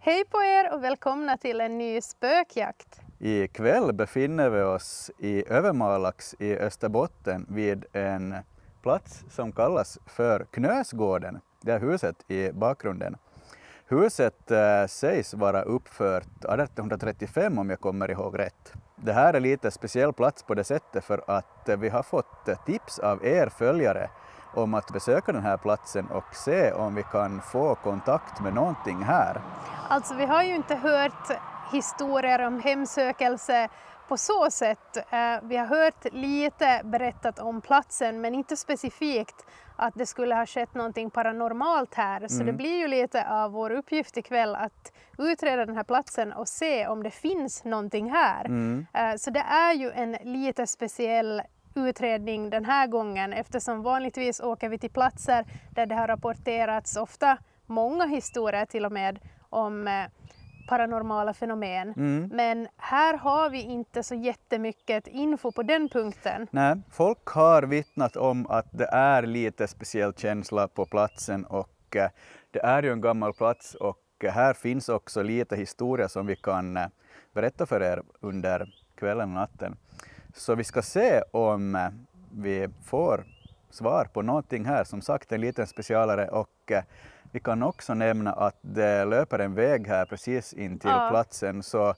Hej på er och välkomna till en ny spökjakt. Ikväll befinner vi oss i Övermalax i Österbotten vid en plats som kallas för Knösgården. Det är huset i bakgrunden. Huset sägs vara uppfört 1835 om jag kommer ihåg rätt. Det här är lite speciell plats på det sättet för att vi har fått tips av er följare om att besöka den här platsen och se om vi kan få kontakt med någonting här. Alltså vi har ju inte hört historier om hemsökelse på så sätt. Vi har hört lite berättat om platsen men inte specifikt att det skulle ha skett någonting paranormalt här. Så det blir ju lite av vår uppgift ikväll att utreda den här platsen och se om det finns någonting här. Så det är ju en lite speciell utredning den här gången eftersom vanligtvis åker vi till platser där det har rapporterats ofta många historier till och med om paranormala fenomen. Men här har vi inte så jättemycket info på den punkten. Nej, folk har vittnat om att det är lite speciell känsla på platsen och det är ju en gammal plats och här finns också lite historia som vi kan berätta för er under kvällen och natten. Så vi ska se om vi får svar på någonting här. Som sagt, en liten specialare och vi kan också nämna att det löper en väg här precis in till platsen. Så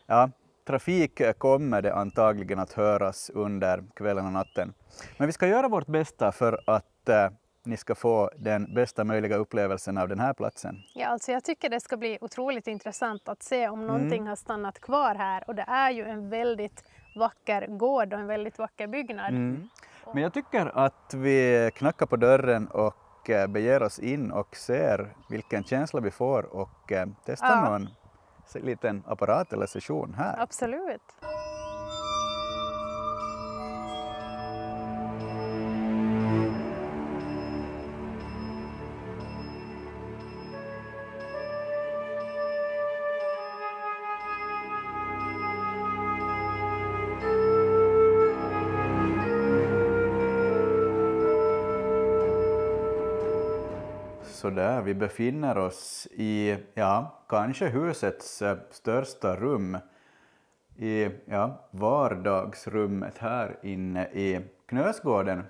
ja, trafik kommer det antagligen att höras under kvällen och natten. Men vi ska göra vårt bästa för att ni ska få den bästa möjliga upplevelsen av den här platsen. Ja, alltså jag tycker det ska bli otroligt intressant att se om någonting har stannat kvar här. Och det är ju en väldigt vacker gård och en väldigt vacker byggnad. Men jag tycker att vi knackar på dörren och beger oss in och ser vilken känsla vi får och testar någon liten apparat eller session här. Absolut. Så där, vi befinner oss i, kanske husets största rum, i vardagsrummet här inne i Knösgården.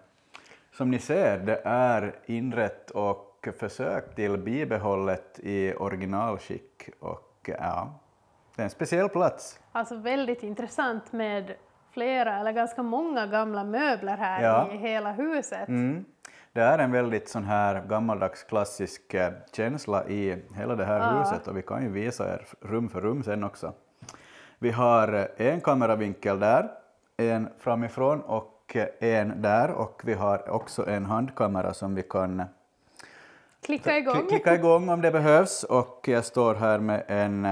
Som ni ser, det är inrett och försökt till bibehållet i originalskick och det är en speciell plats. Alltså väldigt intressant med flera eller ganska många gamla möbler här i hela huset. Det är en väldigt sån här gammaldags klassisk känsla i hela det här huset och vi kan ju visa er rum för rum sen också. Vi har en kameravinkel där, en framifrån och en där och vi har också en handkamera som vi kan klicka igång om det behövs och jag står här med en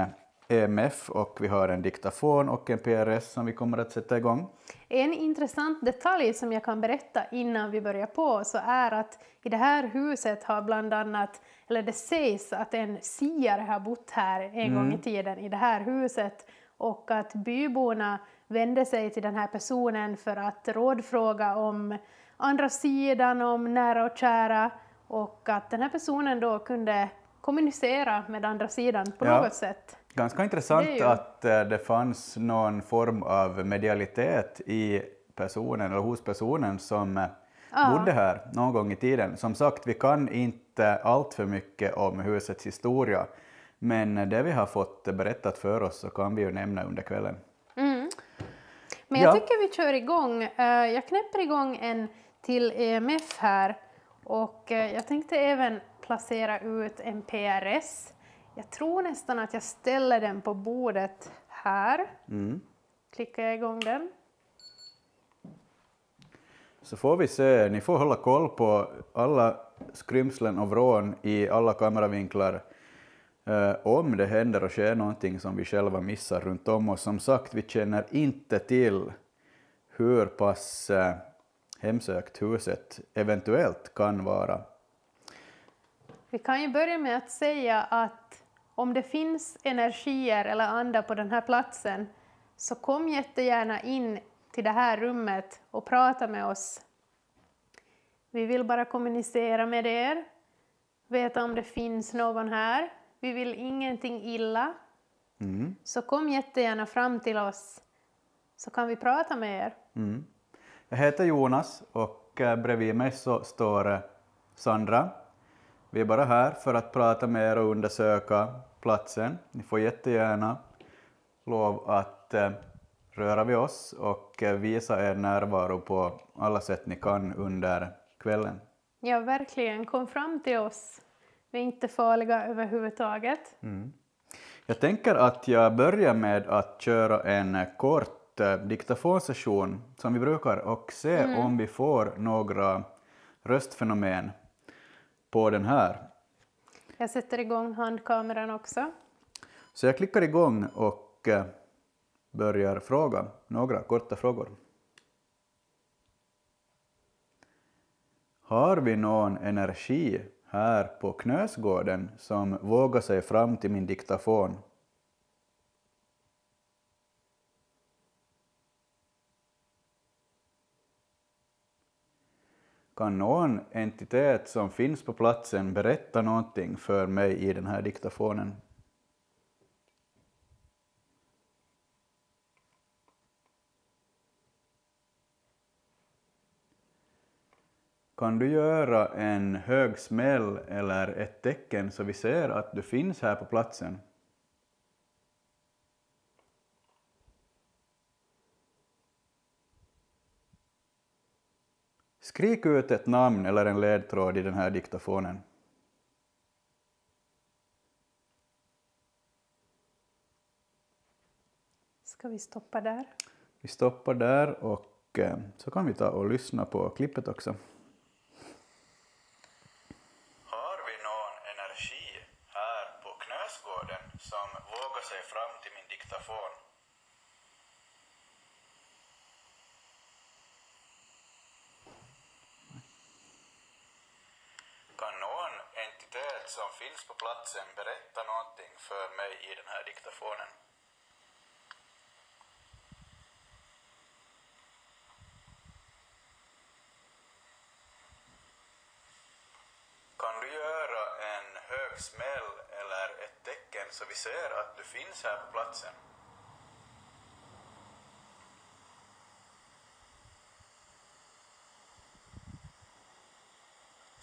EMF och vi har en diktafon och en PRS som vi kommer att sätta igång. En intressant detalj som jag kan berätta innan vi börjar på så är att i det här huset har bland annat, eller det sägs att en siare har bott här en gång i tiden i det här huset och att byborna vände sig till den här personen för att rådfråga om andra sidan, om nära och kära och att den här personen då kunde kommunicera med andra sidan på något sätt. Ganska intressant att det fanns någon form av medialitet i personen eller hos personen som bodde här någon gång i tiden. Som sagt, vi kan inte allt för mycket om husets historia, men det vi har fått berättat för oss så kan vi ju nämna under kvällen. Men jag tycker vi kör igång. Jag knäpper igång en till EMF här och jag tänkte även placera ut en PRS. Jag tror nästan att jag ställer den på bordet här. Klickar jag igång den. Så får vi se, ni får hålla koll på alla skrymslen och vrån i alla kameravinklar. Om det händer och sker någonting som vi själva missar runt om oss. Som sagt, vi känner inte till hur pass hemsökt huset eventuellt kan vara. Vi kan ju börja med att säga att om det finns energier eller anda på den här platsen så kom jättegärna in till det här rummet och prata med oss. Vi vill bara kommunicera med er, veta om det finns någon här. Vi vill ingenting illa. Mm. Så kom jättegärna fram till oss så kan vi prata med er. Mm. Jag heter Jonas och bredvid mig så står Sandra. Vi är bara här för att prata med er och undersöka platsen. Ni får jättegärna lov att röra vid oss och visa er närvaro på alla sätt ni kan under kvällen. Ja, verkligen. Kom fram till oss. Vi är inte farliga överhuvudtaget. Mm. Jag tänker att jag börjar med att köra en kort diktafonsession som vi brukar och se om vi får några röstfenomen på den här. Jag sätter igång handkameran också. Så jag klickar igång och börjar fråga några korta frågor. Har vi någon energi här på Knösgården som vågar sig fram till min diktafon? Kan någon entitet som finns på platsen berätta någonting för mig i den här diktafonen? Kan du göra en hög smäll eller ett tecken så vi ser att du finns här på platsen? Skrik ut ett namn eller en ledtråd i den här diktafonen. Ska vi stoppa där? Vi stoppar där och så kan vi ta och lyssna på klippet också. Har vi någon energi här på Knösgården som vågar sig fram till min diktafon? Kan någon entitet som finns på platsen berätta någonting för mig i den här diktafonen? Kan du göra en hög smäll eller ett tecken så vi ser att du finns här på platsen?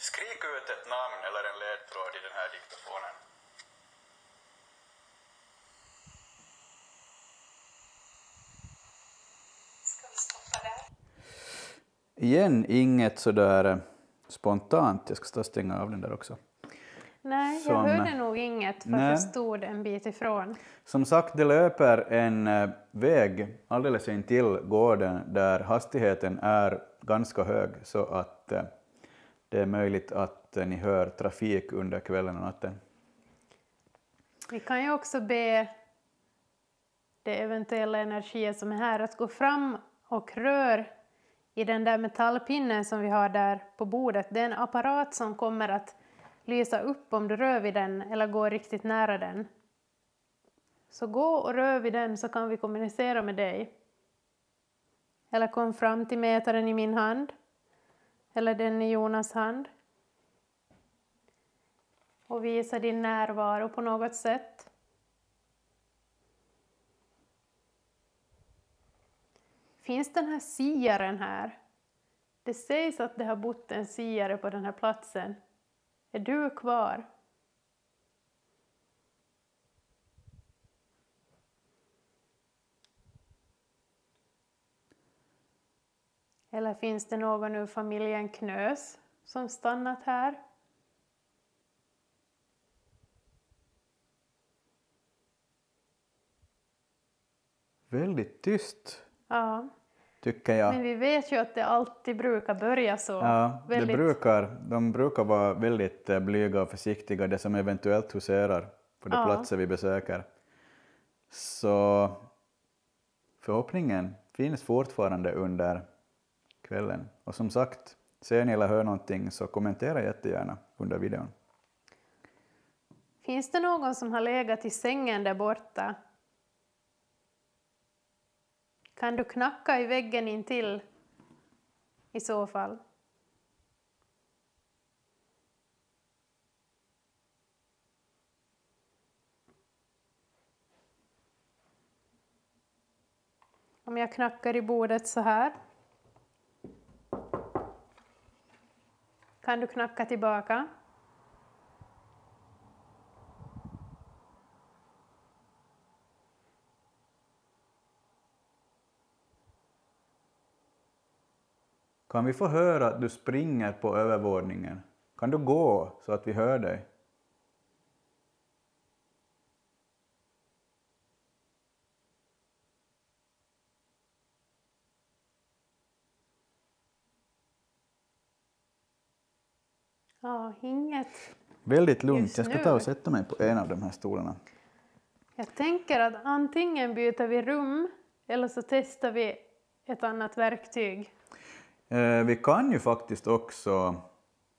Skrik ut ett namn eller en ledtråd i den här diktafonen. Ska vi stoppa där? Igen, inget sådär spontant. Jag ska stänga av den där också. Nej, jag hörde nog inget för jag stod en bit ifrån. Som sagt, det löper en väg alldeles intill gården där hastigheten är ganska hög så att det är möjligt att ni hör trafik under kvällen och natten. Vi kan ju också be de eventuella energier som är här att gå fram och rör i den där metallpinnen som vi har där på bordet. Det är en apparat som kommer att lysa upp om du rör vid den eller går riktigt nära den. Så gå och rör vid den så kan vi kommunicera med dig. Eller kom fram till mätaren i min hand. Eller den i Jonas hand. Och visa din närvaro på något sätt. Finns den här siaren här? Det sägs att det har bott en siare på den här platsen. Är du kvar? Eller finns det någon ur familjen Knös som stannat här? Väldigt tyst. Ja. Tycker jag. Men vi vet ju att det alltid brukar börja så. Ja, de brukar vara väldigt blyga och försiktiga, det som eventuellt huserar på de platser vi besöker. Så förhoppningen finns fortfarande under kvällen. Och som sagt, ser ni eller hör någonting så kommentera jättegärna under videon. Finns det någon som har legat i sängen där borta? Kan du knacka i väggen intill i så fall? Om jag knackar i bordet så här. Kan du knacka tillbaka? Kan vi få höra att du springer på övervåningen? Kan du gå så att vi hör dig? Ja, inget. Väldigt lugnt. Just Jag ska nu. ta och sätta mig på en av de här stolarna. Jag tänker att antingen byter vi rum eller så testar vi ett annat verktyg. Vi kan ju faktiskt också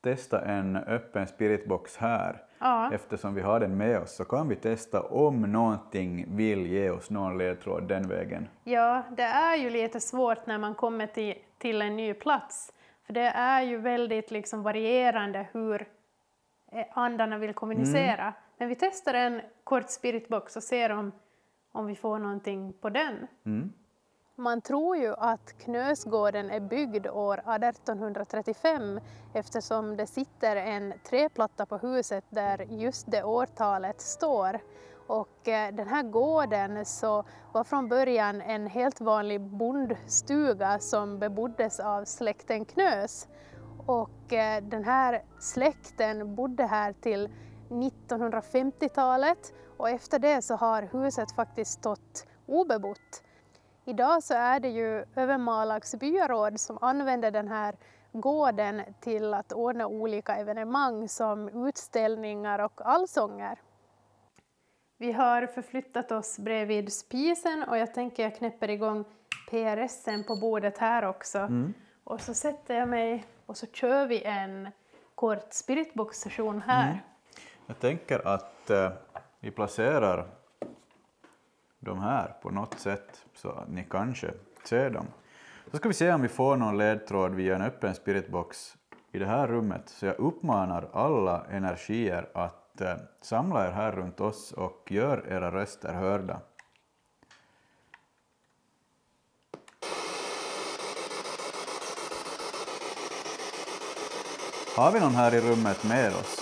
testa en öppen spiritbox här. Ja. Eftersom vi har den med oss så kan vi testa om någonting vill ge oss någon ledtråd den vägen. Ja, det är ju lite svårt när man kommer till en ny plats. För det är ju väldigt liksom varierande hur andarna vill kommunicera. Men vi testar en kort spiritbox och ser om vi får någonting på den. Mm. Man tror ju att Knösgården är byggd år 1835 eftersom det sitter en träplatta på huset där just det årtalet står. Och den här gården så var från början en helt vanlig bondstuga som beboddes av släkten Knös. Och den här släkten bodde här till 1950-talet och efter det så har huset faktiskt stått obebott. Idag så är det ju Övermalax byaråd som använder den här gården till att ordna olika evenemang som utställningar och allsånger. Vi har förflyttat oss bredvid spisen och jag tänker jag knäpper igång PRSen på bordet här också. Mm. Och så sätter jag mig och så kör vi en kort spiritbox-session här. Mm. Jag tänker att vi placerar de här på något sätt så att ni kanske ser dem. Så ska vi se om vi får någon ledtråd via en öppen spiritbox i det här rummet. Så jag uppmanar alla energier att samla er här runt oss och gör era röster hörda. Har vi någon här i rummet med oss?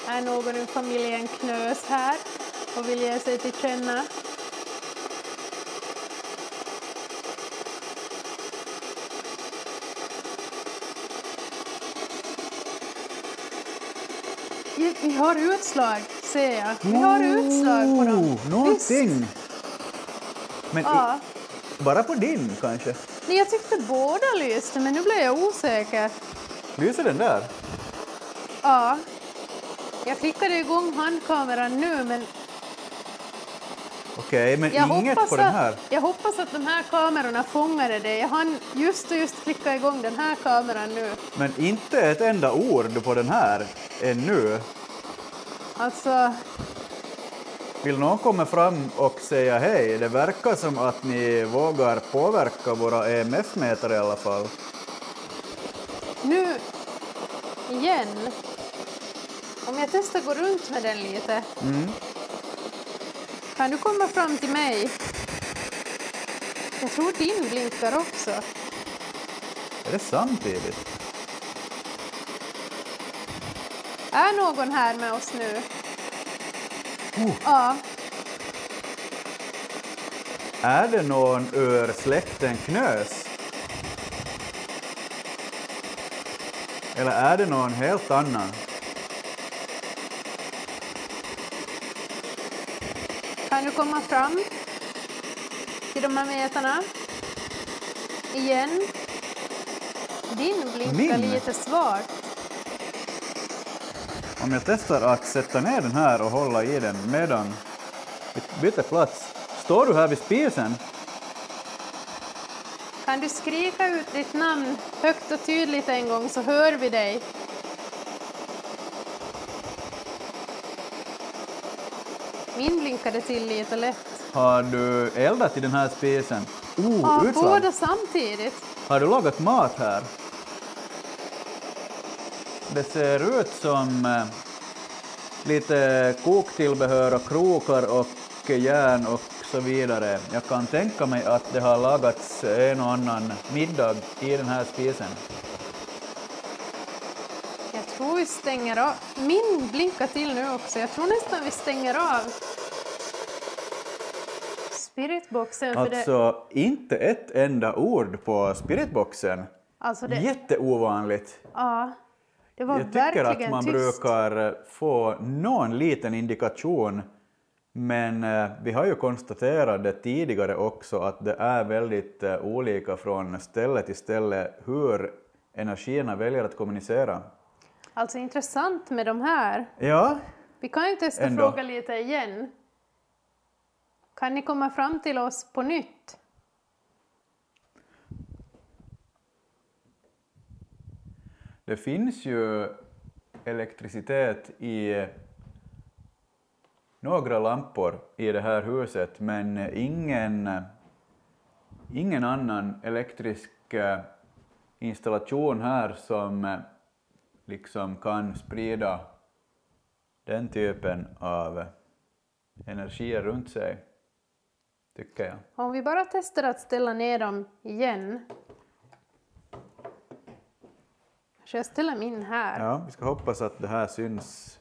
Är någon ur familjen Knös här och vill ge sig till känna? Vi har utslag, ser jag. Vi har utslag på dem. Någonting! Visst. Men Ja. bara på din kanske? Nej, jag tyckte båda lyste, men nu blev jag osäker. Lyser den där? Ja. Jag klickade igång handkameran nu, men Okej, men jag inget hoppas på den här. Jag hoppas att de här kamerorna fångade det. Jag hann just klicka igång den här kameran nu. Men inte ett enda ord på den här ännu. Alltså, Vill någon komma fram och säga hej? Det verkar som att ni vågar påverka våra EMF-mätare i alla fall. nu igen. Om jag testar gå runt med den lite. Mm. Kan du komma fram till mig? Jag tror din blinkar också. Är det samtidigt? Är någon här med oss nu? Oh. Ja. Är det någon ur släkten Knös? Eller är det någon helt annan? Kan du komma fram till de här mätarna? Igen. Din blinkar Min? lite svagt. Om jag testar att sätta ner den här och hålla i den medan vi byter plats. Står du här vid spisen? Kan du skrika ut ditt namn högt och tydligt en gång så hör vi dig. Min blinkade till lite lätt. Har du eldat i den här spisen? Ja, Utslag. båda samtidigt. Har du lagat mat här? Det ser ut som lite koktillbehör och krokar och järn och så vidare. Jag kan tänka mig att det har lagats en och annan middag i den här spisen. Jag tror vi stänger av. Min blinkar till nu också. Jag tror nästan vi stänger av spiritboxen. Alltså inte ett enda ord på spiritboxen. Alltså det... Jätteovanligt. Ja, det var jag verkligen tycker att man tyst. brukar få någon liten indikation. Men vi har ju konstaterat det tidigare också att det är väldigt olika från ställe till ställe hur energierna väljer att kommunicera. Alltså intressant med de här. Ja. Vi kan ju testa fråga lite igen. Kan ni komma fram till oss på nytt? Det finns ju elektricitet i några lampor i det här huset, men ingen annan elektrisk installation här som liksom kan sprida den typen av energier runt sig, tycker jag. Om vi bara testar att ställa ner dem igen. Så jag ställer min här. Ja, vi ska hoppas att det här syns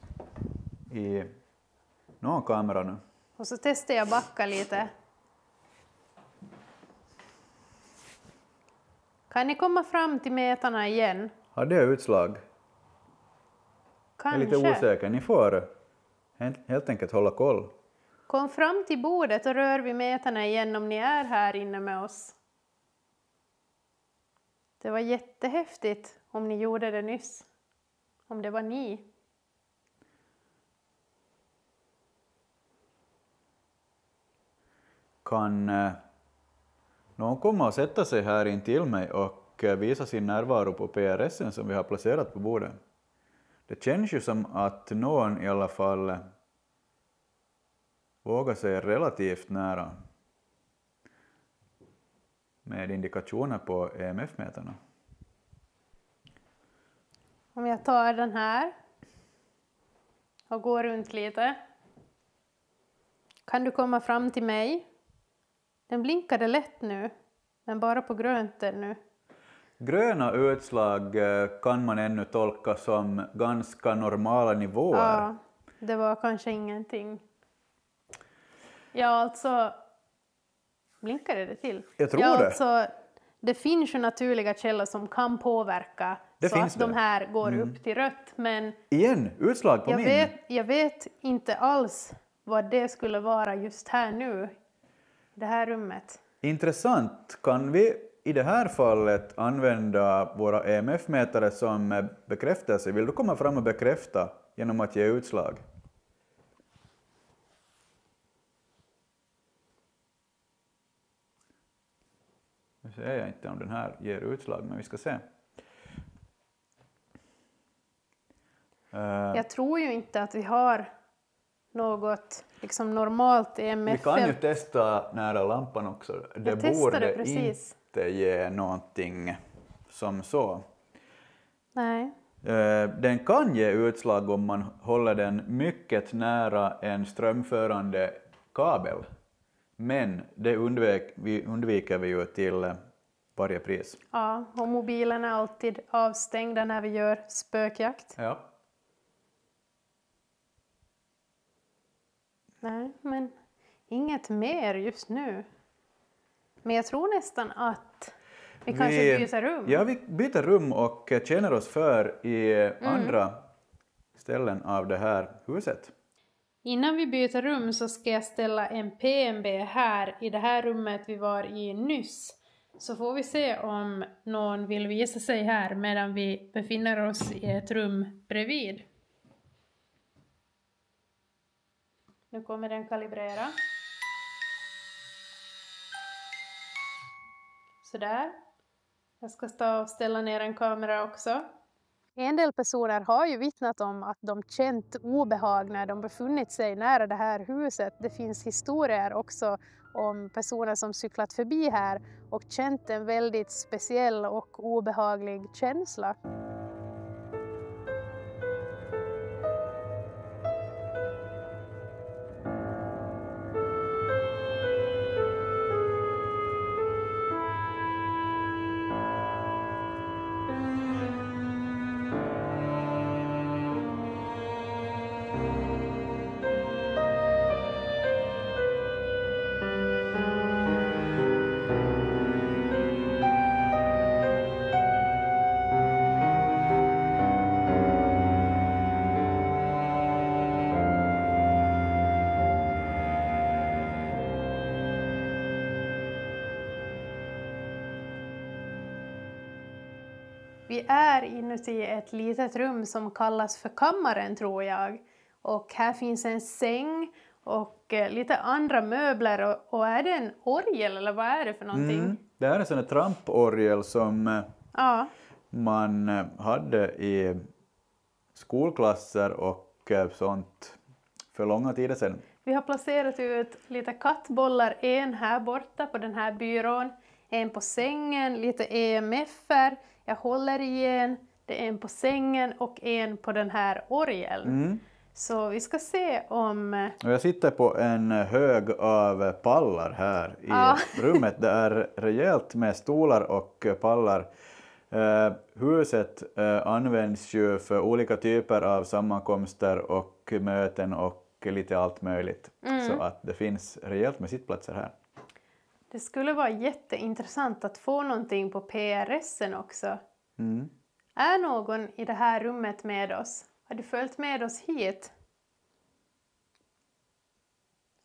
i någon kamera nu. Och så testar jag backa lite. Kan ni komma fram till mätarna igen? Har det utslag? Kanske. Jag är lite osäker. Ni får helt enkelt hålla koll. Kom fram till bordet och rör vid mätarna igen om ni är här inne med oss. Det var jättehäftigt om ni gjorde det nyss. Om det var ni. Kan någon komma och sätta sig här in till mig och visa sin närvaro på PRS:en som vi har placerat på bordet? Det känns ju som att någon i alla fall vågar sig relativt nära med indikationer på EMF-mätarna. Om jag tar den här och går runt lite. Kan du komma fram till mig? Den blinkade lätt nu, men bara på grönt nu. Gröna utslag kan man ännu tolka som ganska normala nivåer. Ja, det var kanske ingenting. Ja, alltså... Blinkade det till? Jag tror ja, det. Alltså, det finns ju naturliga källor som kan påverka det så att de här går upp till rött. Men igen, utslag på min. Jag vet inte alls vad det skulle vara just här nu. Det här rummet. Intressant. Kan vi i det här fallet använda våra EMF-mätare som bekräftelse? Vill du komma fram och bekräfta genom att ge utslag? Nu ser jag inte om den här ger utslag, men vi ska se. Jag tror ju inte att vi har något liksom normalt EMF. Vi kan ju testa nära lampan också. Det borde inte ge någonting som så. Nej. Den kan ge utslag om man håller den mycket nära en strömförande kabel. Men det undviker vi ju till varje pris. Ja, och mobilen är alltid avstängda när vi gör spökjakt. Ja. Nej, men inget mer just nu. Men jag tror nästan att vi kanske byter rum. Ja, vi byter rum och känner oss för i andra ställen av det här huset. Innan vi byter rum så ska jag ställa en PMB här i det här rummet vi var i nyss. Så får vi se om någon vill visa sig här medan vi befinner oss i ett rum bredvid. Nu kommer den kalibrera. Sådär. Jag ska stå och ställa ner en kamera också. En del personer har ju vittnat om att de känt obehag när de befunnit sig nära det här huset. Det finns historier också om personer som cyklat förbi här och känt en väldigt speciell och obehaglig känsla. Vi är inuti ett litet rum som kallas för kammaren, tror jag. Och här finns en säng och lite andra möbler. Och är det en orgel eller vad är det för någonting? Det här är en sån här tramporgel som Ja. man hade i skolklasser och sånt för långa tider sedan. Vi har placerat ut lite kattbollar, en här borta på den här byrån, en på sängen, lite EMF-er, jag håller i en, det är en på sängen och en på den här orgeln. Så vi ska se om... Och jag sitter på en hög av pallar här i rummet. Det är rejält med stolar och pallar. Huset används ju för olika typer av sammankomster och möten och lite allt möjligt. Så att det finns rejält med sittplatser här. Det skulle vara jätteintressant att få någonting på PRSen också. Är någon i det här rummet med oss? Har du följt med oss hit?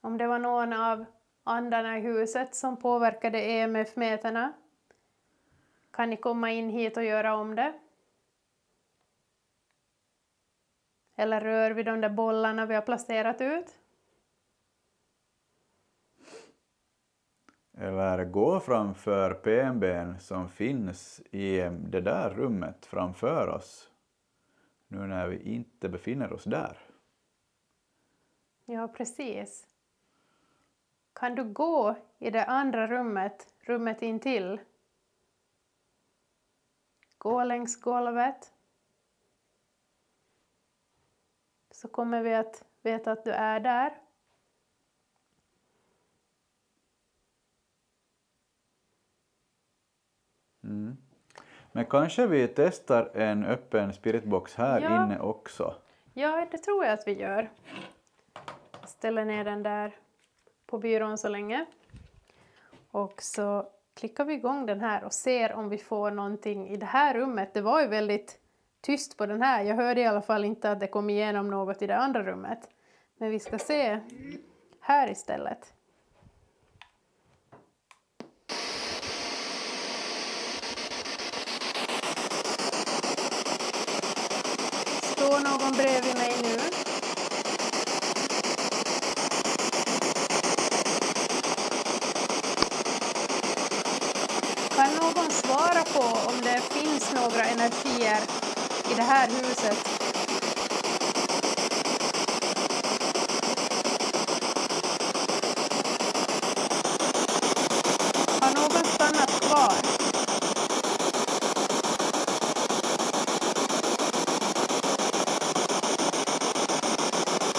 Om det var någon av andarna i huset som påverkade EMF-mätarna, kan ni komma in hit och göra om det? Eller rör vi de där bollarna vi har placerat ut? Eller gå framför PMB:n som finns i det där rummet framför oss. Nu när vi inte befinner oss där. Ja, precis. Kan du gå i det andra rummet intill? Gå längs golvet. Så kommer vi att veta att du är där. Men kanske vi testar en öppen spiritbox här inne också. Ja, det tror jag att vi gör. Jag ställer ner den där på byrån så länge. Och så klickar vi igång den här och ser om vi får någonting i det här rummet. Det var ju väldigt tyst på den här. Jag hörde i alla fall inte att det kom igenom något i det andra rummet. Men vi ska se här istället. Står någon bredvid mig nu? Kan någon svara på om det finns några energier i det här huset? Har någon stannat kvar?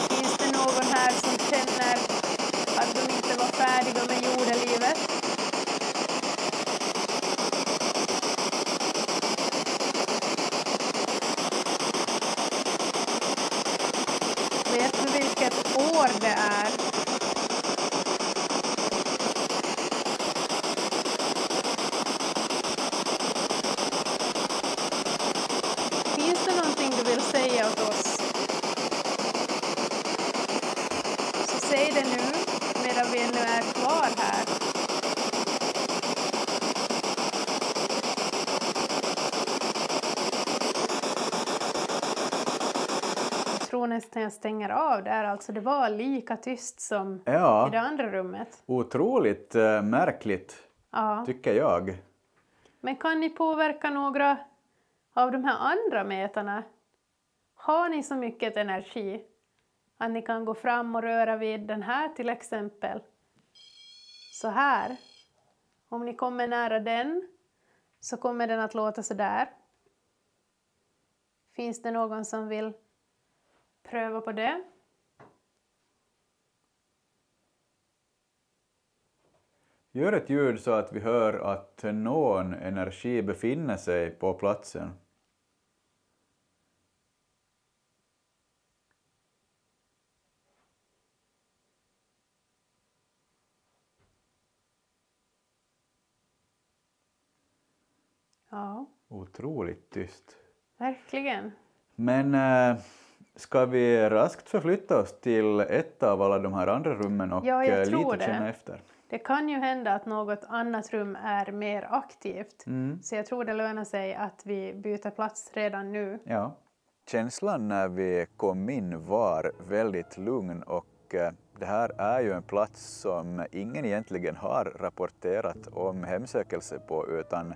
Finns det någon här som känner att de inte var färdiga med jordelivet? Vet du vilket år det är? Finns det någonting du vill säga åt oss? Så säg det nu medan vi ännu är kvar här. Jag tror nästan jag stänger av där. Alltså det var lika tyst som i det andra rummet. Otroligt märkligt, tycker jag. Men kan ni påverka några av de här andra mätarna? Har ni så mycket energi att ni kan gå fram och röra vid den här till exempel? Så här. Om ni kommer nära den så kommer den att låta så där. Finns det någon som vill pröva på det? Gör ett ljud så att vi hör att någon energi befinner sig på platsen. Ja. Otroligt tyst. Verkligen. Men ska vi raskt förflytta oss till ett av alla de här andra rummen och lite känna efter? Det kan ju hända att något annat rum är mer aktivt. Så jag tror det lönar sig att vi byter plats redan nu. Ja. Känslan när vi kom in var väldigt lugn och det här är ju en plats som ingen egentligen har rapporterat om hemsökelse på, utan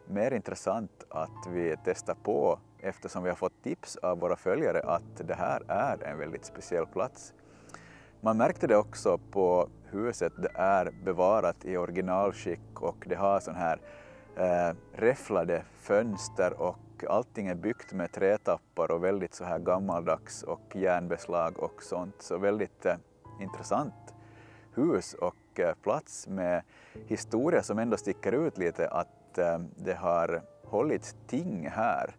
mer intressant att vi testar på eftersom vi har fått tips av våra följare att det här är en väldigt speciell plats. Man märkte det också på huset, det är bevarat i originalskick och det har sån här räfflade fönster och allting är byggt med trätappar och väldigt så här gammaldags och järnbeslag och sånt. Så väldigt intressant hus och plats med historia som ändå sticker ut lite, att det har hållits ting här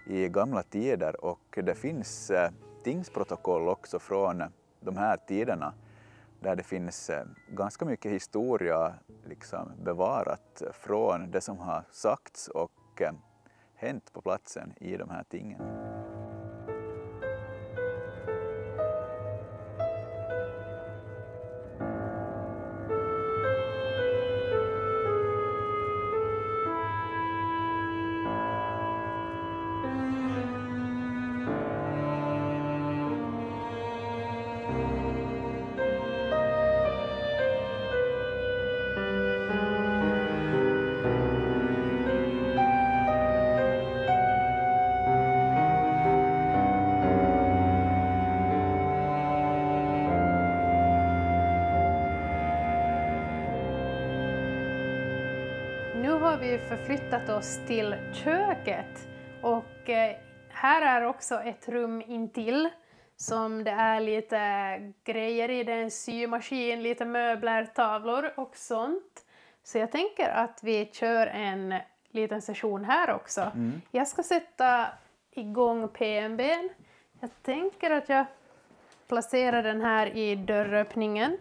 i gamla tider och det finns tingsprotokoll också från de här tiderna där det finns ganska mycket historia liksom bevarat från det som har sagts och hänt på platsen i de här tingen. Nu har vi förflyttat oss till köket och här är också ett rum intill som det är lite grejer i, det är en symaskin, lite möbler, tavlor och sånt. Så jag tänker att vi kör en liten session här också. Jag ska sätta igång PMB:n. Jag tänker att jag placerar den här i dörröppningen.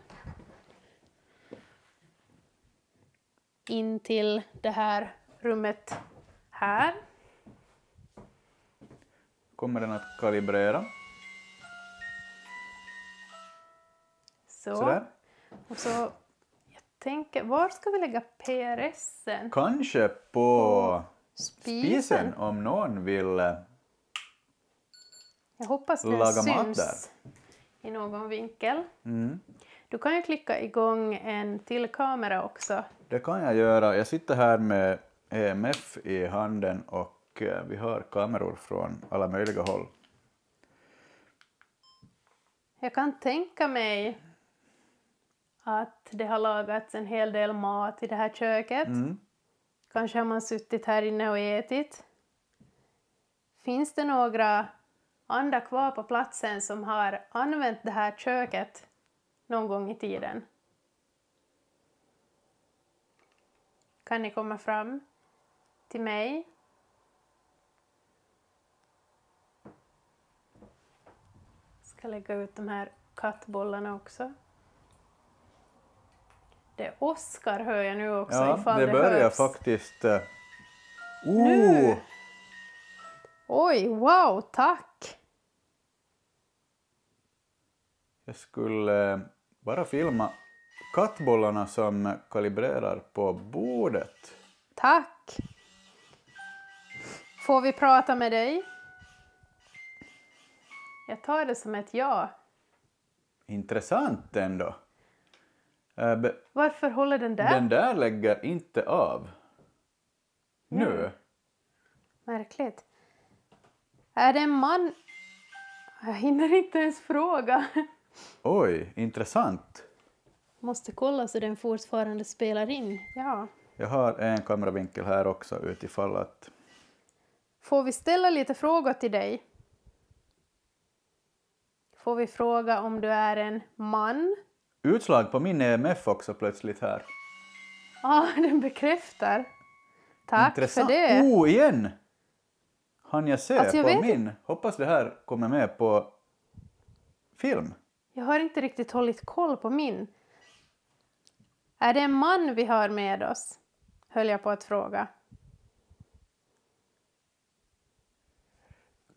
In till det här rummet här. Kommer den att kalibrera? Sådär. Och så, jag tänker, var ska vi lägga PRSen? Kanske på spisen om någon vill jag hoppas det laga syns mat där. I någon vinkel. Du kan ju klicka igång en till kamera också. Det kan jag göra. Jag sitter här med EMF i handen och vi har kameror från alla möjliga håll. Jag kan tänka mig att det har lagats en hel del mat i det här köket. Kanske har man suttit här inne och ätit. Finns det några andra kvar på platsen som har använt det här köket någon gång i tiden? Kan ni komma fram till mig? Ska lägga ut de här kattbollarna också. Det är Oskar hör jag nu också, Ja, ifall det börjar hörs. faktiskt. Nu. Oj, wow, tack! Jag skulle bara filma kattbollarna som kalibrerar på bordet. Tack! Får vi prata med dig? Jag tar det som ett ja. Intressant ändå. Varför håller den där? Den där lägger inte av. Nu. Märkligt. Är det en man? Jag hinner inte ens fråga. Oj, intressant. Måste kolla så den fortfarande spelar in. Ja. Jag har en kameravinkel här också utifall att... Får vi ställa lite frågor till dig? Får vi fråga om du är en man? Utslag på min EMF också plötsligt här. Ja, den bekräftar. Tack Intressant. för det. Igen! Han jag se Alltså, jag på vet min. Hoppas det här kommer med på film. Jag har inte riktigt hållit koll på min. Är det en man vi har med oss? Höll jag på att fråga.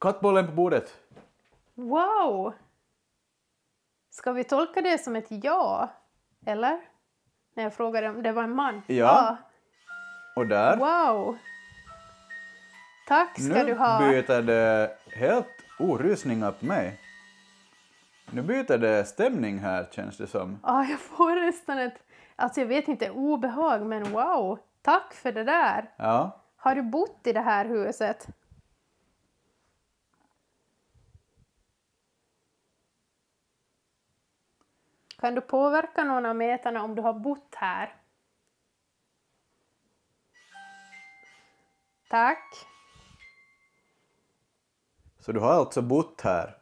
Kattbollen på bordet. Wow! Ska vi tolka det som ett ja? Eller? När jag frågade om det var en man. Ja. Och där. Wow. Tack ska du ha. Nu byter det helt orysningar på mig. Nu byter det stämning här, känns det som. Ja, jag får nästan alltså jag vet inte, obehag, men wow. Tack för det där. Ja. Har du bott i det här huset? Kan du påverka någon av metarna om du har bott här? Tack. Så du har alltså bott här.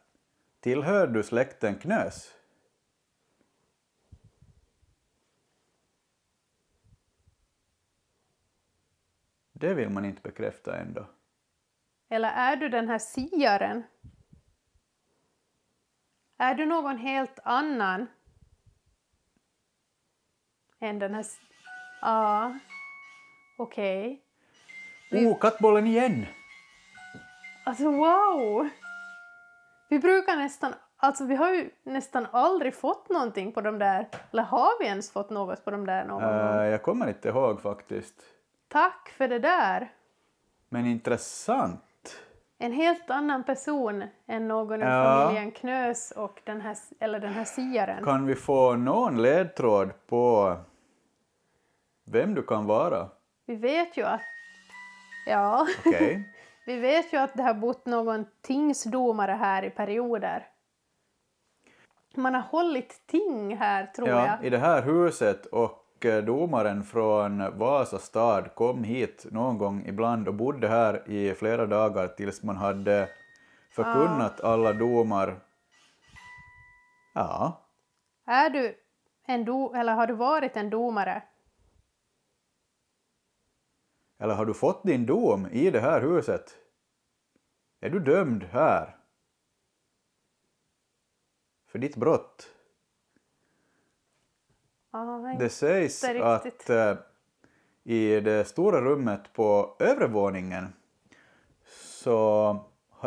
Tillhör du släkten Knös? Det vill man inte bekräfta ändå. Eller är du den här siaren? Är du någon helt annan än den här... Ja, okej. Kattbollen igen! Alltså wow! Vi brukar nästan... Alltså vi har ju nästan aldrig fått någonting på de där. Eller har vi ens fått något på de där någon gång? Jag kommer inte ihåg faktiskt. Tack för det där. Men intressant. En helt annan person än någon ur familjen Knös och den här siaren. Kan vi få någon ledtråd på vem du kan vara? Vi vet ju att... Ja. Okej. Vi vet ju att det har bott någon tingsdomare här i perioder. Man har hållit ting här, tror jag. I det här huset, och domaren från Vasa stad kom hit någon gång ibland och bodde här i flera dagar tills man hade förkunnat alla domar. Ja. Är du eller har du varit en domare? Eller har du fått din dom i det här huset? Är du dömd här? För ditt brott? Det sägs att i det stora rummet på övre våningen så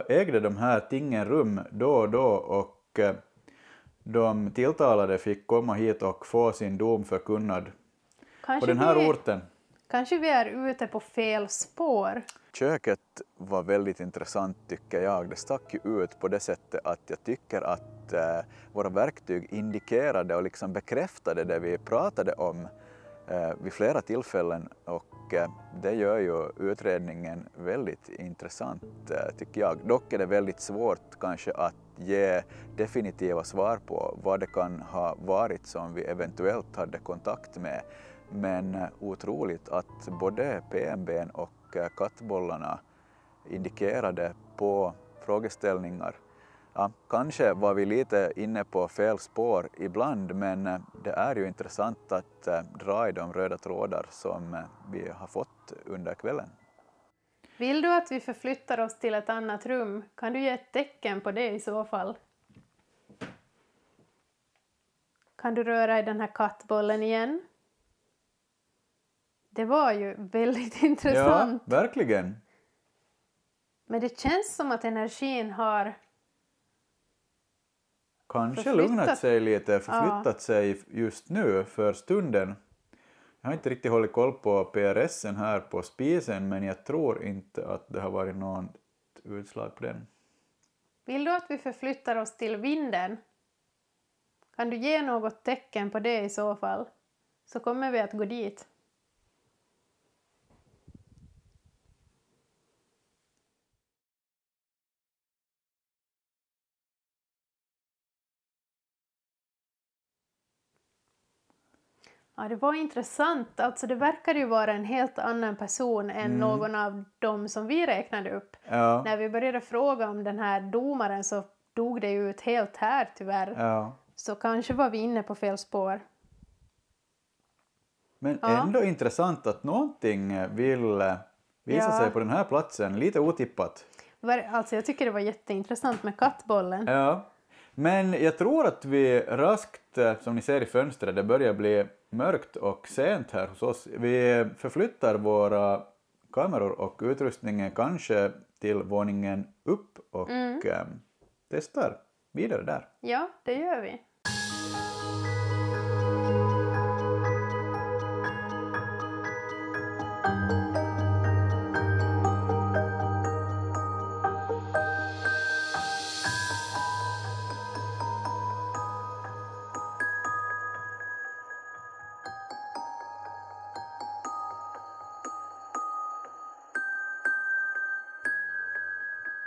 ägde de här tingen rum då och då, och de tilltalade fick komma hit och få sin dom förkunnad på den här orten. Kanske vi är ute på fel spår. Köket var väldigt intressant, tycker jag. Det stack ju ut på det sättet att jag tycker att våra verktyg indikerade och liksom bekräftade det vi pratade om vid flera tillfällen, och det gör ju utredningen väldigt intressant, tycker jag. Dock är det väldigt svårt kanske att ge definitiva svar på vad det kan ha varit som vi eventuellt hade kontakt med. Men otroligt att både PMB:n och kattbollarna indikerade på frågeställningar. Ja, kanske var vi lite inne på fel spår ibland, men det är ju intressant att dra i de röda trådar som vi har fått under kvällen. Vill du att vi förflyttar oss till ett annat rum? Kan du ge ett tecken på det i så fall? Kan du röra i den här kattbollen igen? Det var ju väldigt intressant. Ja, verkligen. Men det känns som att energin har kanske lugnat sig lite, förflyttat sig just nu för stunden. Jag har inte riktigt hållit koll på PRSen här på spisen, men jag tror inte att det har varit något utslag på den. Vill du att vi förflyttar oss till vinden? Kan du ge något tecken på det i så fall? Så kommer vi att gå dit. Ja, det var intressant. Alltså det verkar ju vara en helt annan person än någon av dem som vi räknade upp. Ja. När vi började fråga om den här domaren så dog det ju ut helt här tyvärr. Ja. Så kanske var vi inne på fel spår. Men ändå intressant att någonting vill visa sig på den här platsen. Lite otippat. Alltså jag tycker det var jätteintressant med kattbollen. Ja. Men jag tror att vi raskt, som ni ser i fönstret, det börjar bli mörkt och sent här hos oss. Vi förflyttar våra kameror och utrustningen kanske till våningen upp och testar vidare där. Ja, det gör vi.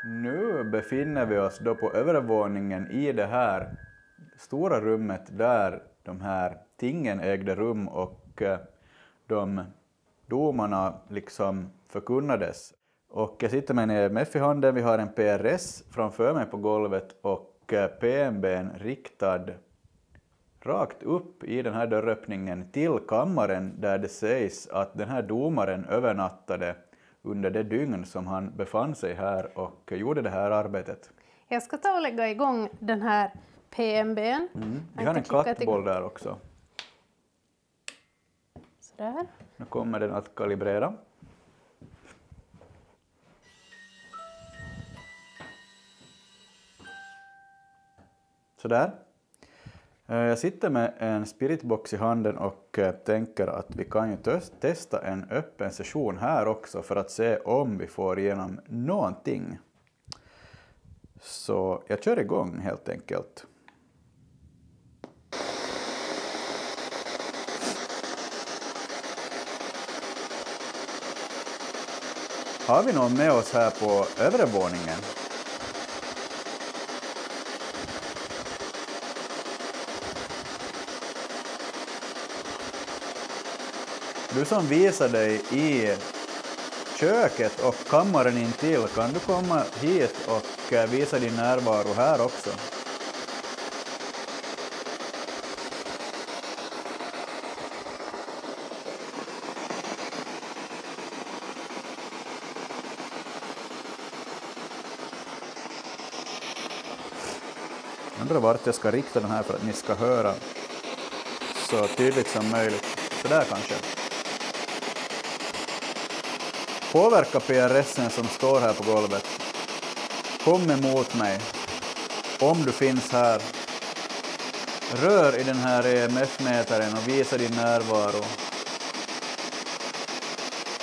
Nu befinner vi oss då på övervåningen i det här stora rummet där de här tingen ägde rum och de domarna liksom förkunnades. Och jag sitter med en EMF i handen, vi har en PRS framför mig på golvet och PMB:n riktad rakt upp i den här dörröppningen till kammaren där det sägs att den här domaren övernattade under det dygn som han befann sig här och gjorde det här arbetet. Jag ska ta och lägga igång den här PMB:n. Vi har en kattboll där också. Sådär. Nu kommer den att kalibrera. Sådär. Jag sitter med en spiritbox i handen och tänker att vi kan ju testa en öppen session här också för att se om vi får igenom någonting. Så jag kör igång helt enkelt. Har vi någon med oss här på övre våningen? Du som visar dig i köket och kammaren intill, kan du komma hit och visa din närvaro här också? Jag undrar vart jag ska rikta den här för att ni ska höra så tydligt som möjligt. Så där kanske. Påverka PRSen som står här på golvet. Kom emot mig. Om du finns här. Rör i den här EMF-mätaren och visa din närvaro.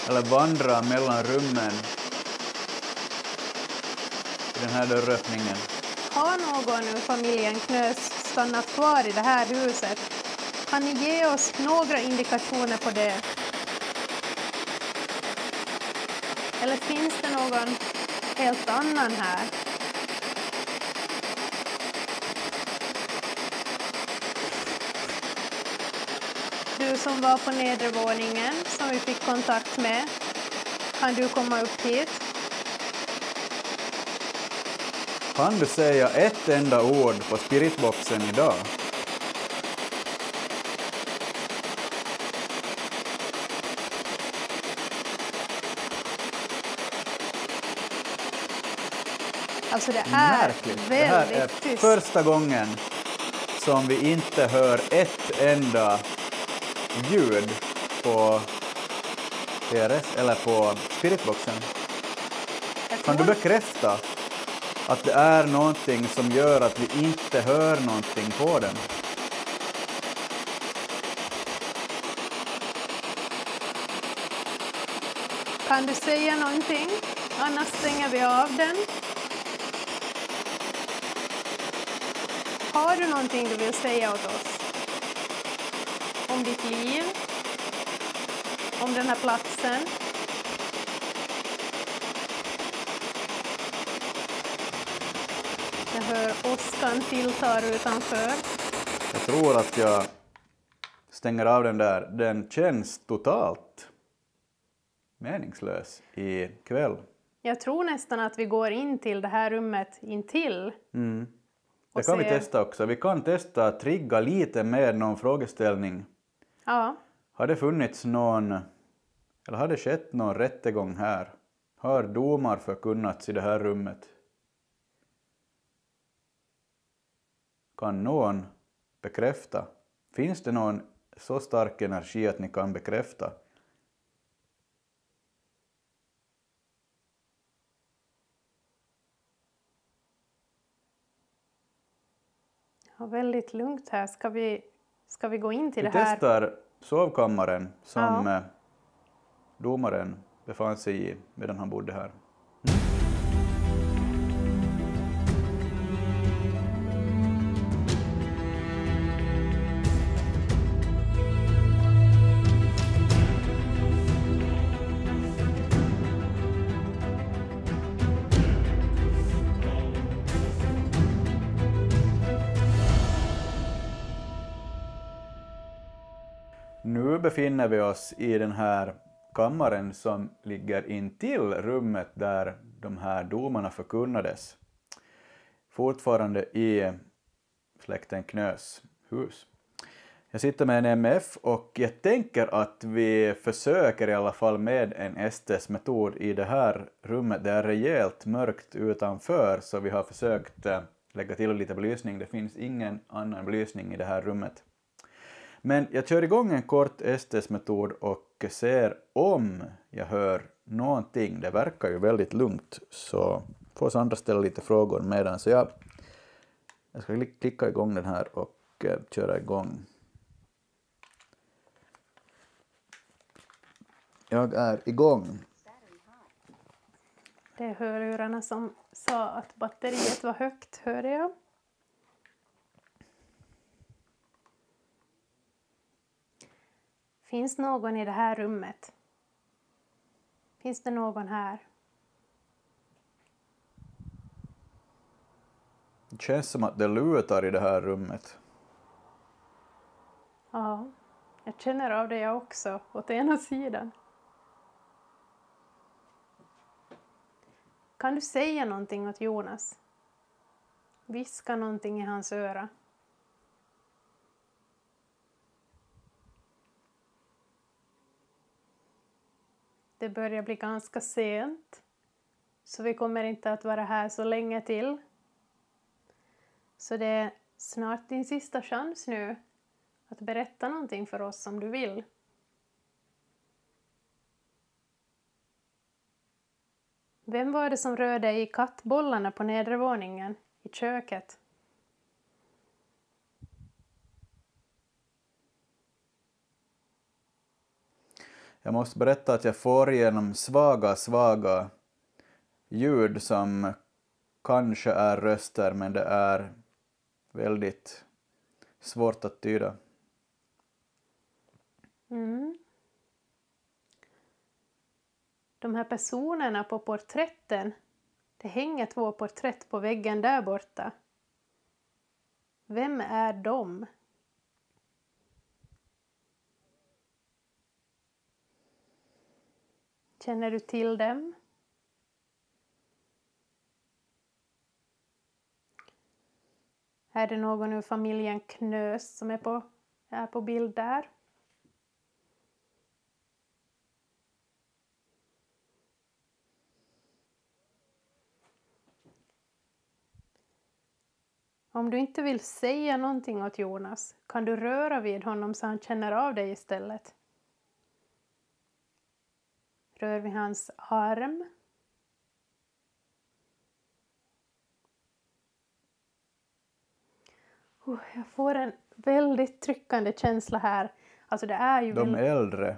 Eller vandra mellan rummen i den här dörröppningen. Har någon ur familjen Knös stannat kvar i det här huset? Kan ni ge oss några indikationer på det? Eller finns det någon helt annan här? Du som var på nedre våningen som vi fick kontakt med, kan du komma upp hit? Kan du säga ett enda ord på spiritboxen idag? Alltså det är märkligt. Det här är tyst. Första gången som vi inte hör ett enda ljud på PRS eller på spiritboxen. Kan du bekräfta att det är någonting som gör att vi inte hör någonting på den? Kan du säga någonting? Annars stänger vi av den. Har du någonting du vill säga åt oss? Om ditt liv? Om den här platsen? Jag hör åskan tilltar utanför. Jag tror att jag stänger av den där. Den känns totalt meningslös i kväll. Jag tror nästan att vi går in till det här rummet intill. Det kan vi testa också. Vi kan testa att trigga lite med någon frågeställning. Ja. Har det funnits någon, eller har det skett någon rättegång här? Har domar förkunnats i det här rummet? Kan någon bekräfta? Finns det någon så stark energi att ni kan bekräfta? Ja, väldigt lugnt här. Ska vi gå in till Vi det här? testar sovkammaren som domaren befann sig i medan han bodde här. nu befinner vi oss i den här kammaren som ligger intill rummet där de här domarna förkunnades. Fortfarande i släkten Knös hus. Jag sitter med en MF och jag tänker att vi försöker i alla fall med en STS-metod i det här rummet. Det är rejält mörkt utanför så vi har försökt lägga till lite belysning. Det finns ingen annan belysning i det här rummet. Men jag kör igång en kort STS-metod och ser om jag hör någonting. Det verkar ju väldigt lugnt så får Sandra ställa lite frågor medan. Så jag ska klicka igång den här och köra igång. Jag är igång. Det är hörlurarna som sa att batteriet var högt, hörde jag. Finns någon i det här rummet? Finns det någon här? Det känns som att det lutar i det här rummet. Ja, jag känner av det jag också, åt ena sidan. Kan du säga någonting åt Jonas? Viska någonting i hans öra. Det börjar bli ganska sent, så vi kommer inte att vara här så länge till. Så det är snart din sista chans nu att berätta någonting för oss om du vill. Vem var det som rörde i kattbollarna på nedre våningen i köket? Jag måste berätta att jag får igenom svaga ljud som kanske är röster, men det är väldigt svårt att tyda. De här personerna på porträtten, det hänger 2 porträtt på väggen där borta. Vem är de? Känner du till dem? Är det någon ur familjen Knös som är på bild där? Om du inte vill säga någonting åt Jonas, kan du röra vid honom så han känner av dig istället? Rör vid hans arm. Jag får en väldigt tryckande känsla här. Alltså det är ju De äldre.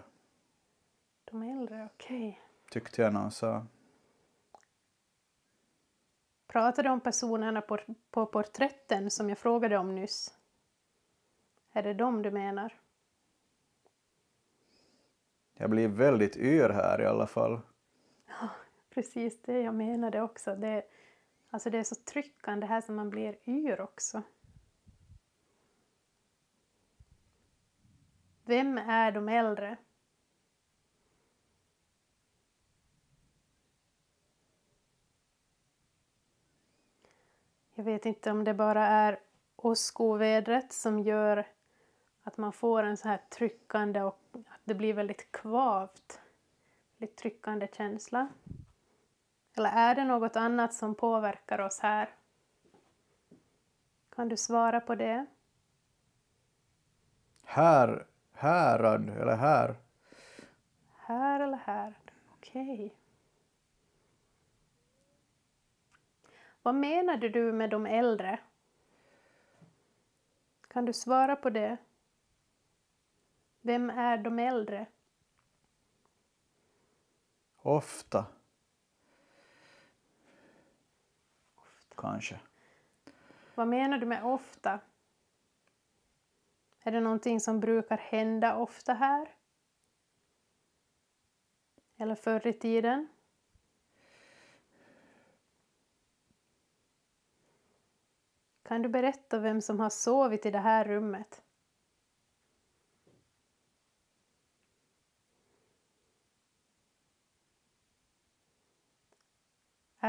De äldre, okej. Tyckte jag någon sa. Pratar du om personerna på porträtten som jag frågade om nyss? Är det dem du menar? Jag blir väldigt yr här i alla fall. Ja, precis det jag menade också. Det är så tryckande här som man blir yr också. Vem är de äldre? Jag vet inte om det bara är åskovädret som gör att man får en så här tryckande och att det blir väldigt kvavt. Lite tryckande känsla. Eller är det något annat som påverkar oss här? Kan du svara på det? Härad eller här? Här eller här? Okej. Vad menade du med de äldre? Kan du svara på det? Vem är de äldre? Ofta. Kanske. Vad menar du med ofta? Är det någonting som brukar hända ofta här? Eller förr i tiden? Kan du berätta vem som har sovit i det här rummet?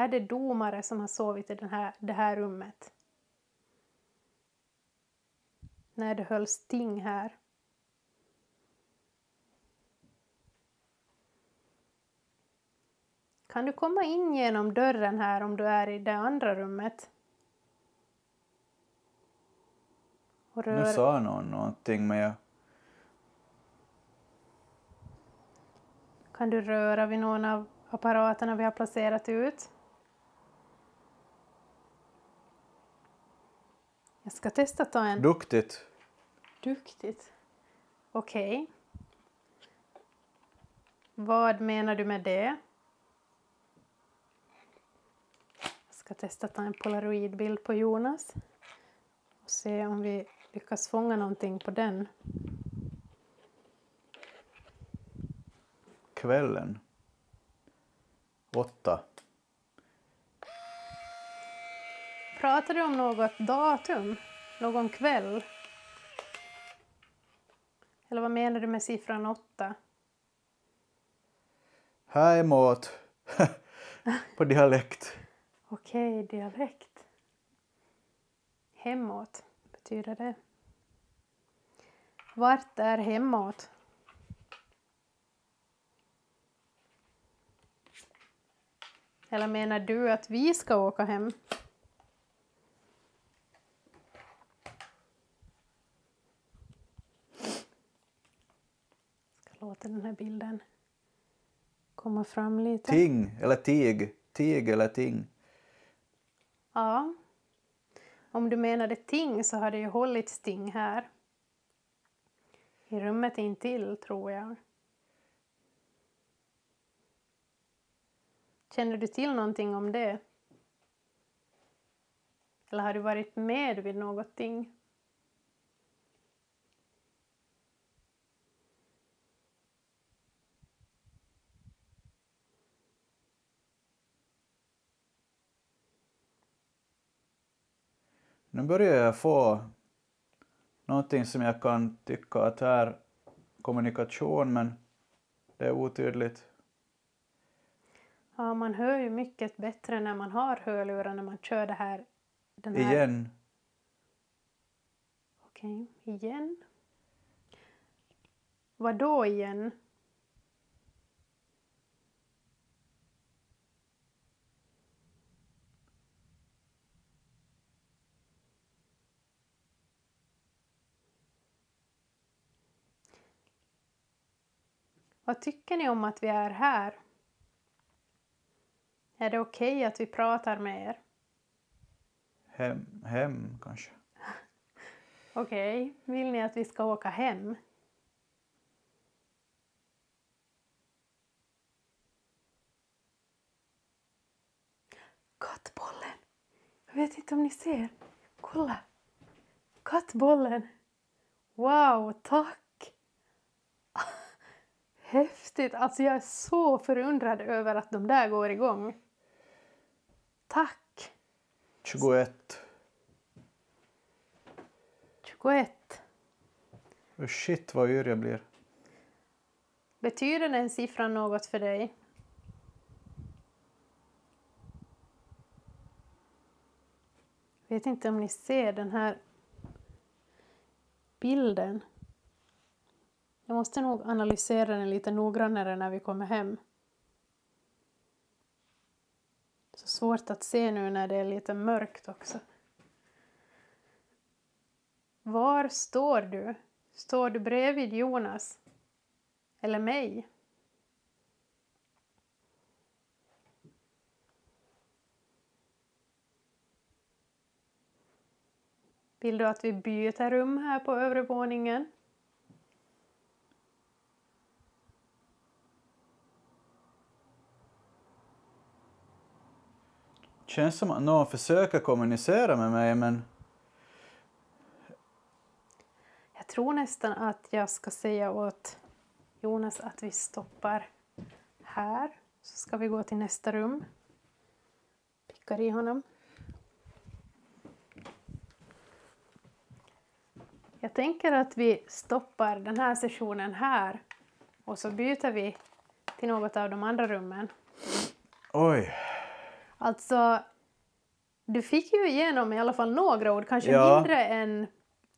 Är det domare som har sovit i det här rummet? När det hölls ting här. Kan du komma in genom dörren här om du är i det andra rummet? Och Nu sa någon någonting men jag... Kan du röra vid någon av apparaterna vi har placerat ut? Jag ska testa ta en... Duktigt. Duktigt. Okej. Vad menar du med det? Jag ska testa ta en polaroidbild på Jonas. Och se om vi lyckas fånga någonting på den. Kvällen. 8. Pratar du om något datum? Någon kväll? Eller vad menar du med siffran 8? Här är mat. På dialekt. Okej, dialekt. Hemåt betyder det. Vart är hemåt? Eller menar du att vi ska åka hem? Jag ska låta den här bilden komma fram lite. Ting eller tig. Tig eller ting. Ja. Om du menade ting så har det ju hållits ting här. I rummet intill tror jag. Känner du till någonting om det? Eller har du varit med vid någonting? Nu börjar jag få någonting som jag kan tycka att är kommunikation men det är otydligt. Ja, man hör ju mycket bättre när man har hörlurar när man kör den här. Igen. Okej, igen. Vad då igen? Vad tycker ni om att vi är här? Är det okej att vi pratar med er? Hem kanske. Okej, vill ni att vi ska åka hem? Kattbollen! Jag vet inte om ni ser. Kolla! Kattbollen! Wow, tack! Häftigt! Alltså jag är så förundrad över att de där går igång. Tack! 21. 21. Shit vad yr jag blir. Betyder den siffran något för dig? Jag vet inte om ni ser den här bilden. Jag måste nog analysera den lite noggrannare när vi kommer hem. Så svårt att se nu när det är lite mörkt också. Var står du? Står du bredvid Jonas? Eller mig? Vill du att vi byter rum här på övre våningen? Känns som att någon försöker kommunicera med mig men... Jag tror nästan att jag ska säga åt Jonas att vi stoppar här. Så ska vi gå till nästa rum. Pickar i honom. Jag tänker att vi stoppar den här sessionen här. Och så byter vi till något av de andra rummen. Oj. Alltså, du fick ju igenom i alla fall några ord, kanske Ja. mindre än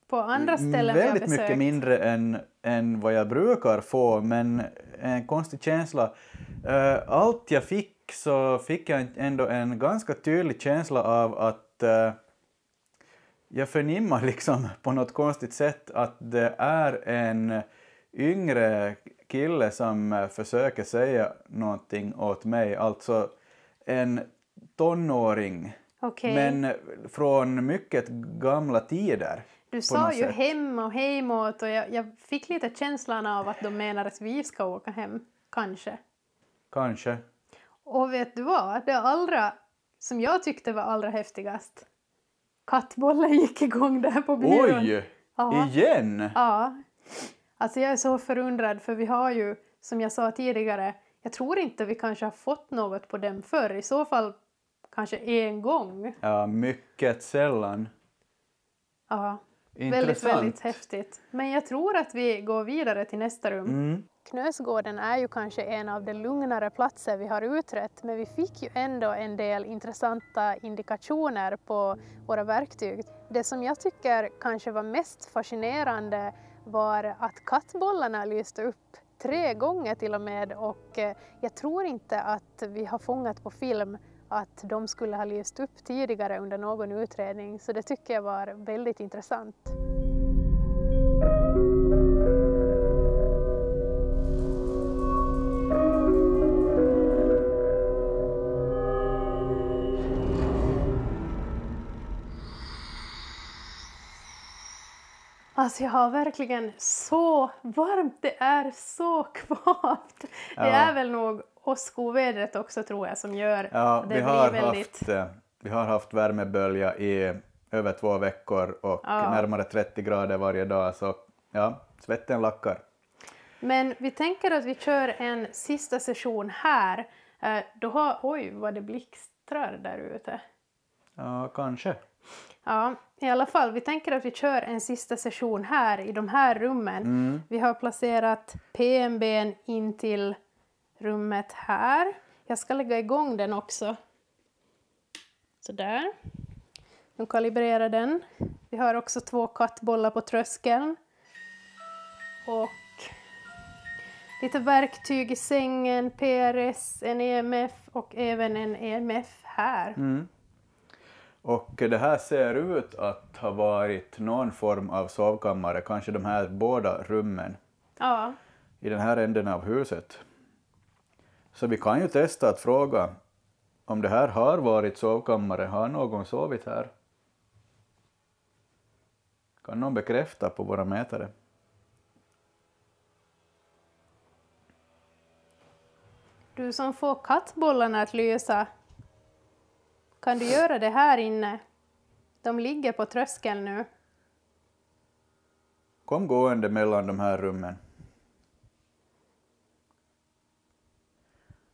på andra ställen vi har Väldigt besökt. mycket mindre än vad jag brukar få, men en konstig känsla. Allt jag fick så fick jag ändå en ganska tydlig känsla av att jag förnimmar liksom på något konstigt sätt att det är en yngre kille som försöker säga någonting åt mig, alltså en tonåring, Okej. men från mycket gamla tider. Du på sa något ju sätt. hem och hemåt och jag fick lite känslan av att de menar att vi ska åka hem, kanske. Kanske. Och vet du vad? Det allra som jag tyckte var allra häftigast. Kattbollen gick igång där på byrån. Oj! Ja. Igen? Ja. Alltså jag är så förundrad för vi har ju, som jag sa tidigare, jag tror inte vi kanske har fått något på dem förr. I så fall kanske en gång. Ja, mycket sällan. Ja. Intressant. Väldigt häftigt. Men jag tror att vi går vidare till nästa rum. Knösgården är ju kanske en av de lugnare platser vi har utrett, men vi fick ju ändå en del intressanta indikationer på våra verktyg. Det som jag tycker kanske var mest fascinerande var att kattbollarna lyste upp 3 gånger till och med, och jag tror inte att vi har fångat på film att de skulle ha lyst upp tidigare under någon utredning, så det tycker jag var väldigt intressant. Alltså jag har verkligen så varmt, det är så kvavt. Ja. Det är väl nog åskovädret också tror jag som gör Ja, det vi har, blir väldigt... vi har haft värmebölja i över 2 veckor och närmare 30 grader varje dag, så ja, svetten lackar. Men vi tänker att vi kör en sista session här. Då har, oj vad det blixtrar där ute. Ja, kanske. Ja, i alla fall, vi tänker att vi kör en sista session här i de här rummen. Vi har placerat PMB:n in till rummet här. Jag ska lägga igång den också. Sådär. Nu kalibrerar den. Vi har också 2 kattbollar på tröskeln. Och lite verktyg i sängen, PRS, en EMF och även en EMF här. Och det här ser ut att ha varit någon form av sovkammare, kanske de här båda rummen Ja. i den här änden av huset. Så vi kan ju testa att fråga om det här har varit sovkammare. Har någon sovit här? Kan någon bekräfta på våra mätare? Du som får kattbollarna att lysa, kan du göra det här inne? De ligger på tröskeln nu. Kom gående mellan de här rummen.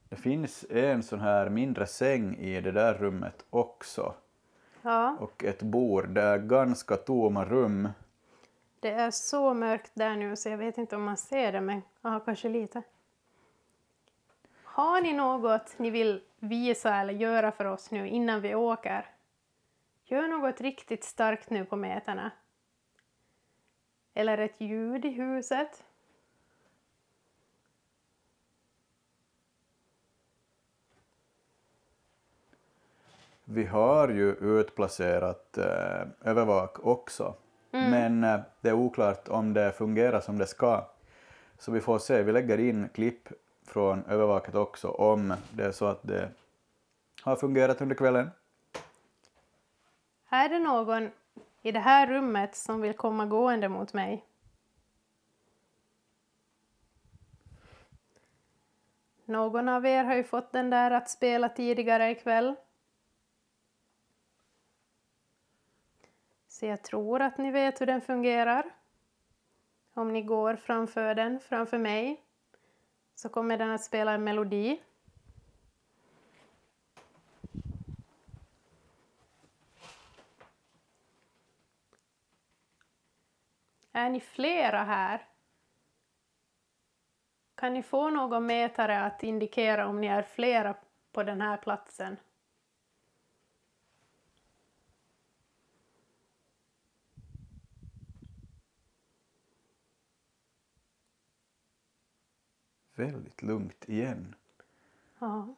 Det finns en sån här mindre säng i det där rummet också. Ja, Och ett bord. Det är ganska tomma rum. det är så mörkt där nu så jag vet inte om man ser det, men kanske lite. Har ni något ni vill visa eller göra för oss nu innan vi åker? Gör något riktigt starkt nu på mätarna. Eller ett ljud i huset. Vi har ju utplacerat övervak också. Men det är oklart om det fungerar som det ska. Så vi får se. Vi lägger in klipp från övervaket också om det är så att det har fungerat under kvällen. Är det någon i det här rummet som vill komma gående mot mig? Någon av er har ju fått den där att spela tidigare ikväll. Så jag tror att ni vet hur den fungerar. Om ni går framför den, framför mig, så kommer den att spela en melodi. Är ni flera här? Kan ni få någon mätare att indikera om ni är flera på den här platsen? väldigt lugnt igen. Ja.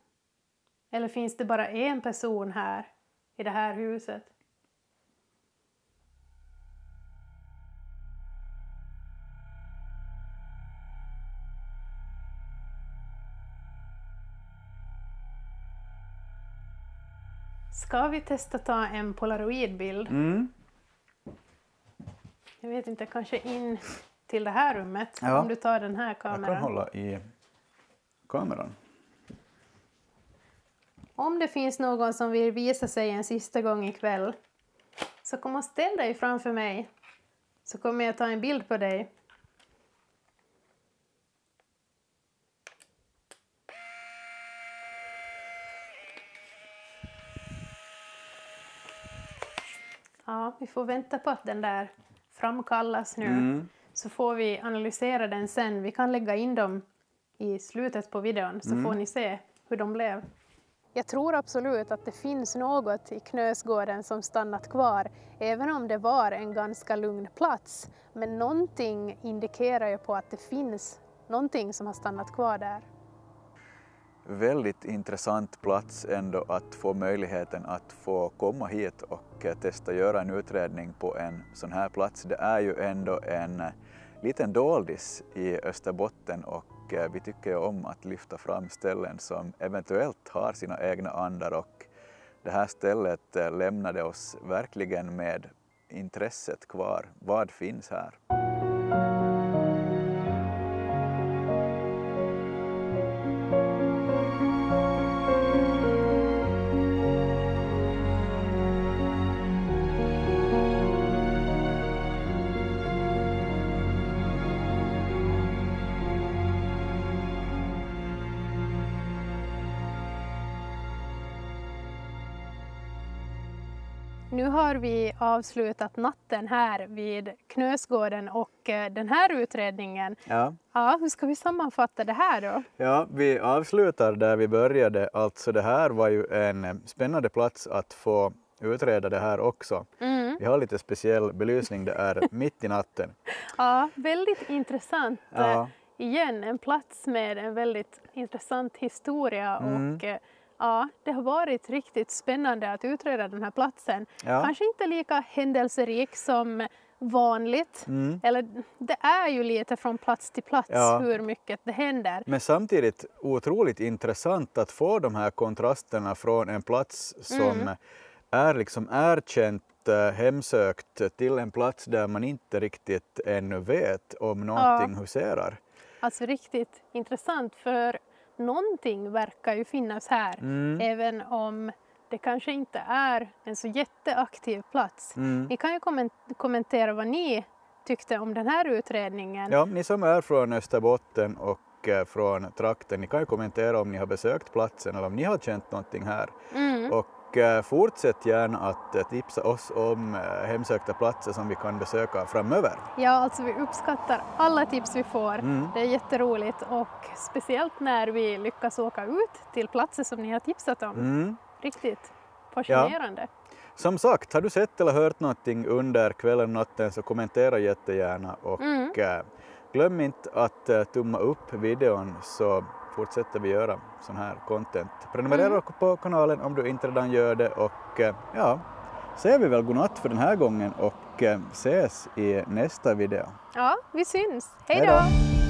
Eller finns det bara en person här i det här huset? Ska vi testa ta en polaroidbild? Jag vet inte, kanske in till det här rummet. Ja. Om du tar den här kameran. Jag kan hålla i kameran. Om det finns någon som vill visa sig en sista gång ikväll, så kom och ställ dig framför mig. Så kommer jag ta en bild på dig. Ja, vi får vänta på att den där framkallas nu. Så får vi analysera den sen. Vi kan lägga in dem i slutet på videon, så får ni se hur de blev. Jag tror absolut att det finns något i Knösgården som stannat kvar, även om det var en ganska lugn plats. Men någonting indikerar ju på att det finns någonting som har stannat kvar där. Väldigt intressant plats ändå att få möjligheten att få komma hit och testa göra en utredning på en sån här plats. Det är ju ändå en liten doldis i Österbotten och vi tycker ju om att lyfta fram ställen som eventuellt har sina egna andar, och det här stället lämnade oss verkligen med intresset kvar. Vad finns här? Nu har vi avslutat natten här vid Knösgården och den här utredningen. Ja. Ja, hur ska vi sammanfatta det här då? Ja, vi avslutar där vi började. Alltså det här var ju en spännande plats att få utreda det här också. Vi har lite speciell belysning, det är mitt i natten. Ja, väldigt intressant. Ja. Igen, en plats med en väldigt intressant historia och ja, det har varit riktigt spännande att utreda den här platsen. Ja. Kanske inte lika händelserik som vanligt. Eller det är ju lite från plats till plats hur mycket det händer. Men samtidigt otroligt intressant att få de här kontrasterna från en plats som är liksom erkänt hemsökt till en plats där man inte riktigt ännu vet om någonting huserar. Alltså riktigt intressant, för någonting verkar ju finnas här, även om det kanske inte är en så jätteaktiv plats. Ni kan ju kommentera vad ni tyckte om den här utredningen. Ja, ni som är från Österbotten och från trakten, ni kan ju kommentera om ni har besökt platsen eller om ni har känt någonting här. Och fortsätt gärna att tipsa oss om hemsökta platser som vi kan besöka framöver. Ja, alltså vi uppskattar alla tips vi får. Det är jätteroligt, och speciellt när vi lyckas åka ut till platser som ni har tipsat om. Riktigt fascinerande. Ja. Som sagt, har du sett eller hört någonting under kvällen och natten så kommentera jättegärna, och glöm inte att tumma upp videon så fortsätter vi göra sån här content. Prenumerera på kanalen om du inte redan gör det, och ja, säger vi väl godnatt för den här gången och ses i nästa video. Ja, vi syns. Hej Hej då! då!